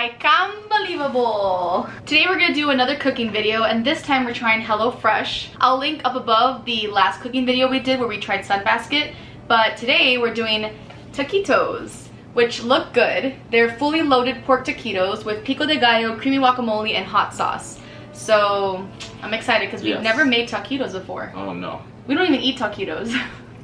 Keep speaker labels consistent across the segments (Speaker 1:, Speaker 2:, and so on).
Speaker 1: ICANTBELIEVABLE! Today we're gonna do another cooking video, and this time we're trying HelloFresh. I'll link up above the last cooking video we did where we tried Sunbasket, but today we're doing taquitos, which look good. They're fully loaded pork taquitos with Pico de Gallo, creamy guacamole, and hot sauce. So I'm excited because we've never made taquitos before.
Speaker 2: Oh no.
Speaker 1: We don't even eat taquitos.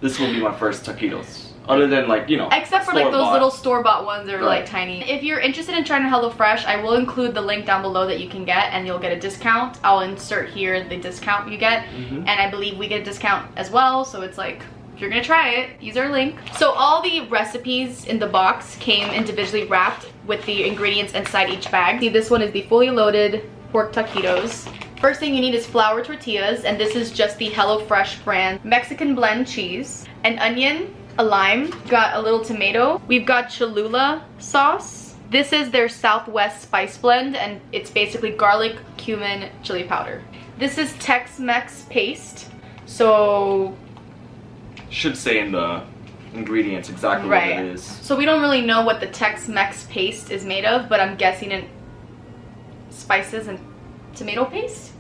Speaker 2: This will be my first taquitos. Other than, like, you know,
Speaker 1: except for like those little store-bought ones that are like tiny. If you're interested in trying HelloFresh, I will include the link down below that you can get, and you'll get a discount. I'll insert here the discount you get, and I believe we get a discount as well. So it's like, if you're gonna try it, use our link. So all the recipes in the box came individually wrapped with the ingredients inside each bag. See, this one is the fully loaded pork taquitos. First thing you need is flour tortillas, and this is just the HelloFresh brand Mexican blend cheese, an onion, a lime, got a little tomato. We've got Cholula sauce. This is their Southwest spice blend, and it's basically garlic, cumin, chili powder. This is Tex-Mex Paste. So
Speaker 2: should say in the ingredients exactly what it is.
Speaker 1: So we don't really know what the Tex-Mex Paste is made of, but I'm guessing it spices and tomato paste,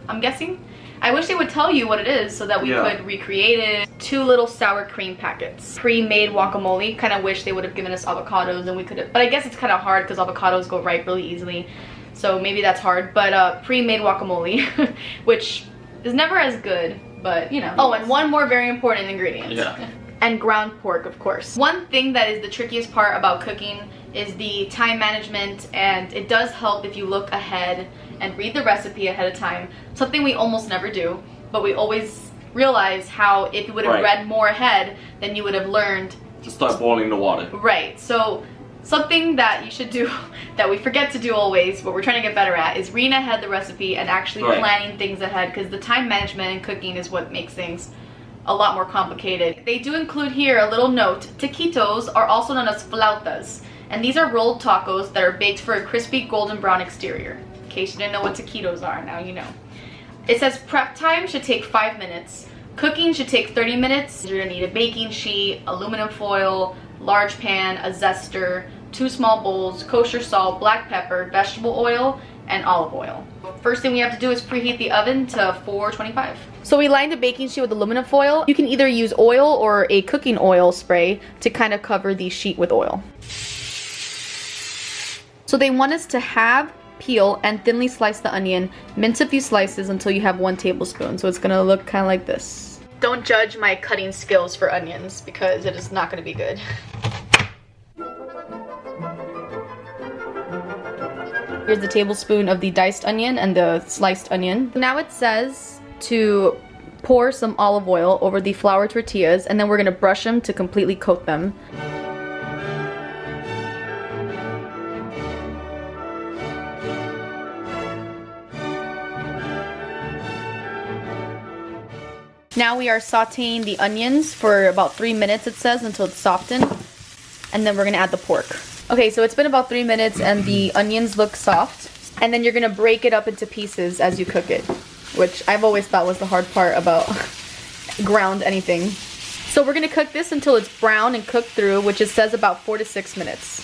Speaker 1: I'm guessing. I wish they would tell you what it is so that we could recreate it. 2 little sour cream packets. Pre-made guacamole. Kind of wish they would have given us avocados and we could have, but I guess it's kind of hard because avocados go ripe really easily. So maybe that's hard, but pre-made guacamole, which is never as good, but you know. Oh, and one more very important ingredient.
Speaker 2: Yeah.
Speaker 1: And ground pork, of course. One thing that is the trickiest part about cooking is the time management, and it does help if you look ahead and read the recipe ahead of time. Something we almost never do, but we always realize how if you would have read more ahead, then you would have learned
Speaker 2: to start boiling the water.
Speaker 1: Right. So something that you should do that we forget to do always, but we're trying to get better at, is reading ahead the recipe and actually planning things ahead, because the time management in cooking is what makes things a lot more complicated. They do include here a little note. Taquitos are also known as flautas, and these are rolled tacos that are baked for a crispy golden brown exterior. In case you didn't know what taquitos are, now you know. It says prep time should take 5 minutes. Cooking should take 30 minutes. You're gonna need a baking sheet, aluminum foil, large pan, a zester, 2 small bowls, kosher salt, black pepper, vegetable oil, and olive oil. First thing we have to do is preheat the oven to 425. So we lined the baking sheet with aluminum foil. You can either use oil or a cooking oil spray to kind of cover the sheet with oil. So they want us to halve, peel, and thinly slice the onion. Mince a few slices until you have 1 tablespoon. So it's gonna look kind of like this. Don't judge my cutting skills for onions because it is not gonna be good. Here's the tablespoon of the diced onion and the sliced onion. Now it says to pour some olive oil over the flour tortillas, and then we're gonna brush them to completely coat them. Now we are sauteing the onions for about 3 minutes, it says, until it's softened, and then we're gonna add the pork. Okay, so it's been about 3 minutes and the onions look soft, and then you're gonna break it up into pieces as you cook it, which I've always thought was the hard part about ground anything. So we're gonna cook this until it's brown and cooked through, which it says about 4 to 6 minutes.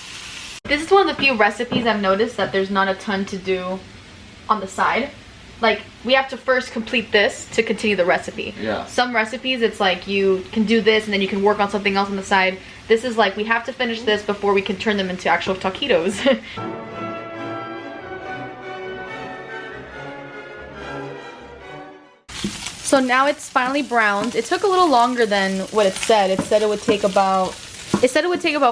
Speaker 1: This is one of the few recipes I've noticed that there's not a ton to do on the side. Like, we have to first complete this to continue the recipe.
Speaker 2: Yeah.
Speaker 1: Some recipes, it's like you can do this and then you can work on something else on the side. This is like, we have to finish this before we can turn them into actual taquitos. So now it's finally browned. It took a little longer than what it said. It said it would take about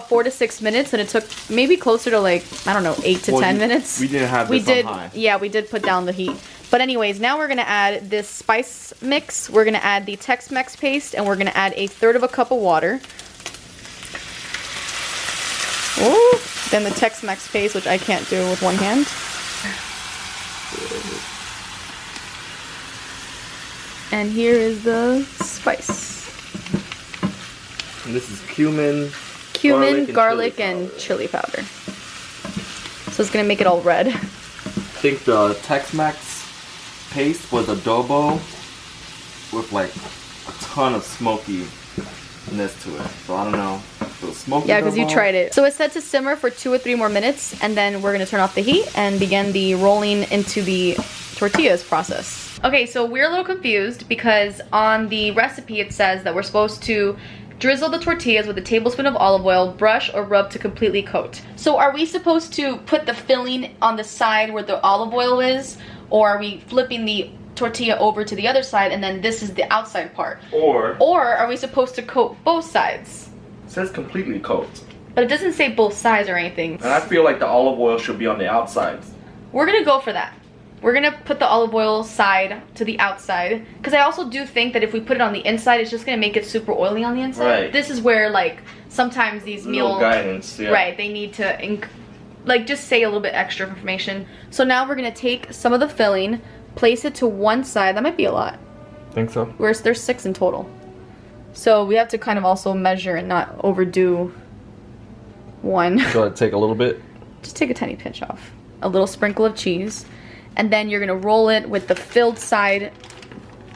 Speaker 1: 4 to 6 minutes, and it took maybe closer to, like, I don't know, 8 to 10 minutes.
Speaker 2: We didn't have this on high.
Speaker 1: Yeah, we did put down the heat. But anyways, now we're gonna add this spice mix. We're gonna add the Tex-Mex paste, and we're gonna add 1/3 cup of water. Ooh, then the Tex-Mex paste, which I can't do with one hand. And here is the spice.
Speaker 2: And this is cumin,
Speaker 1: garlic, and chili powder. So it's gonna make it all red.
Speaker 2: I think the Tex-Mex paste was adobo with like a ton of smokiness to it. So I don't know if it was smoky
Speaker 1: Yeah, because you
Speaker 2: double.
Speaker 1: tried it. So it's set to simmer for 2 or 3 more minutes, and then we're gonna turn off the heat and begin the rolling into the tortillas process. Okay, so we're a little confused because on the recipe it says that we're supposed to drizzle the tortillas with a tablespoon of olive oil, brush or rub to completely coat. So are we supposed to put the filling on the side where the olive oil is, or are we flipping the tortilla over to the other side and then this is the outside part? Or are we supposed to coat both sides?
Speaker 3: It says completely coat.
Speaker 1: But it doesn't say both sides or anything.
Speaker 3: And I feel like the olive oil should be on the outsides.
Speaker 1: We're gonna go for that. We're gonna put the olive oil side to the outside, because I also do think that if we put it on the inside, it's just gonna make it super oily on the inside.
Speaker 3: Right.
Speaker 1: This is where like sometimes these meal
Speaker 3: guidance, yeah.
Speaker 1: Right, they need to like just say a little bit extra information. So now we're gonna take some of the filling, place it to one side. That might be a lot.
Speaker 2: Think so?
Speaker 1: There's 6 in total. So we have to kind of also measure and not overdo one.
Speaker 2: So I take a little bit.
Speaker 1: Just take a tiny pinch off. A little sprinkle of cheese. And then you're gonna roll it with the filled side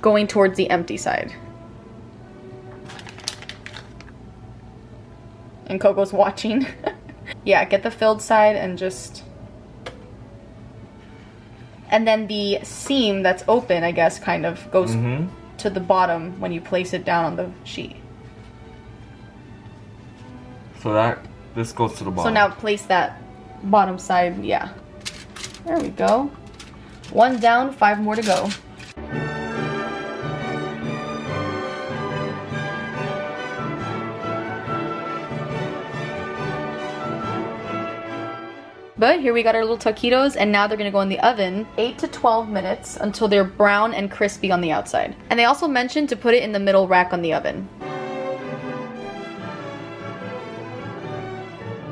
Speaker 1: going towards the empty side. And Coco's watching. Yeah, get the filled side and just... And then the seam that's open, I guess, kind of goes to the bottom when you place it down on the sheet.
Speaker 2: So this goes to the bottom.
Speaker 1: So now place that bottom side, yeah. There we go. 1 down, 5 more to go. But here we got our little taquitos, and now they're gonna go in the oven 8 to 12 minutes until they're brown and crispy on the outside. And they also mentioned to put it in the middle rack on the oven.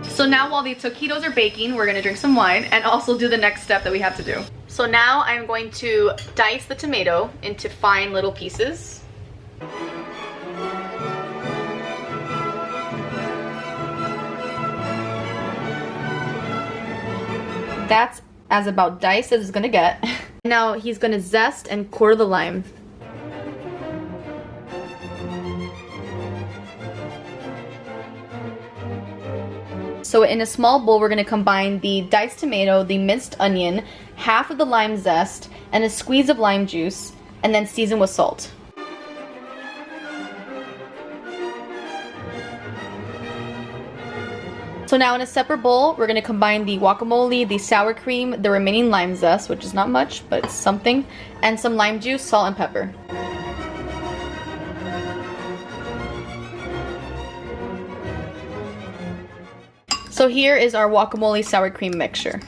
Speaker 1: So now while the taquitos are baking, we're gonna drink some wine and also do the next step that we have to do. So now I'm going to dice the tomato into fine little pieces. That's as about diced as it's gonna get. Now he's gonna zest and quarter the lime. So in a small bowl, we're gonna combine the diced tomato, the minced onion, half of the lime zest, and a squeeze of lime juice, and then season with salt. So now in a separate bowl, we're gonna combine the guacamole, the sour cream, the remaining lime zest, which is not much, but it's something, and some lime juice, salt, and pepper. So here is our guacamole sour cream mixture.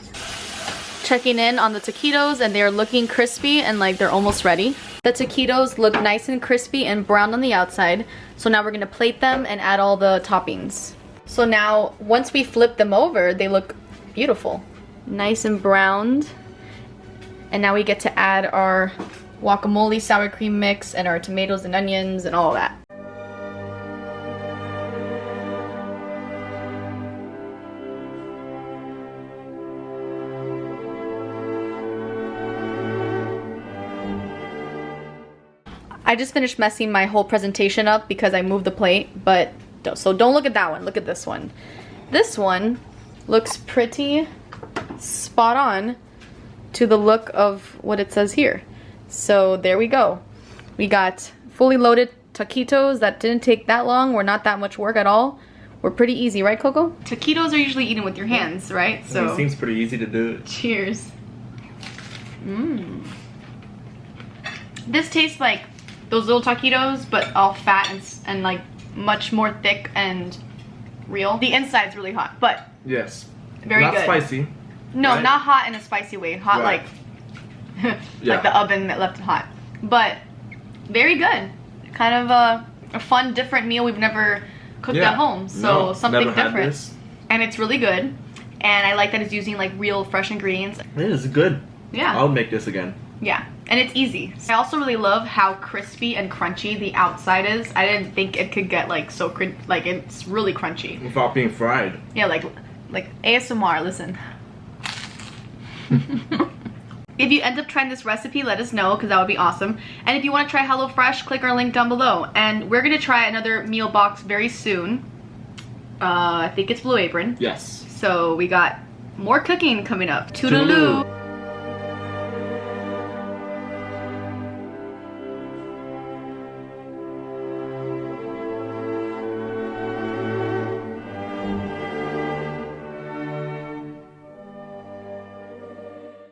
Speaker 1: Checking in on the taquitos, and they're looking crispy and like they're almost ready. The taquitos look nice and crispy and brown on the outside. So now we're gonna plate them and add all the toppings. So now, once we flip them over, they look beautiful. Nice and browned. And now we get to add our guacamole sour cream mix and our tomatoes and onions and all that. I just finished messing my whole presentation up because I moved the plate, but so don't look at that one, look at this one. This one looks pretty spot on to the look of what it says here. So there we go. We got fully loaded taquitos that didn't take that long, were not that much work at all. Were pretty easy, right, Coco? Taquitos are usually eaten with your hands, right? So
Speaker 3: it seems pretty easy to do.
Speaker 1: Cheers. Mmm. This tastes like those little taquitos, but all fat and like much more thick and real. The inside's really hot, but
Speaker 3: yes,
Speaker 1: very
Speaker 3: not
Speaker 1: good.
Speaker 3: Spicy.
Speaker 1: No,
Speaker 3: right?
Speaker 1: not hot in a spicy way. Hot
Speaker 3: right.
Speaker 1: like like the oven that left it hot. But very good. Kind of a fun, different meal we've never cooked at home. So something
Speaker 3: never had
Speaker 1: different.
Speaker 3: this.
Speaker 1: And it's really good. And I like that it's using like real fresh ingredients.
Speaker 3: It is good.
Speaker 1: Yeah.
Speaker 3: I'll make this again.
Speaker 1: Yeah, and it's easy. I also really love how crispy and crunchy the outside is. I didn't think it could get like so like it's really crunchy.
Speaker 3: Without being fried.
Speaker 1: Yeah, like ASMR, listen. If you end up trying this recipe, let us know because that would be awesome. And if you want to try HelloFresh, click our link down below. And we're going to try another meal box very soon. I think it's Blue Apron.
Speaker 3: Yes.
Speaker 1: So we got more cooking coming up.
Speaker 2: Toodaloo.
Speaker 1: Toodaloo.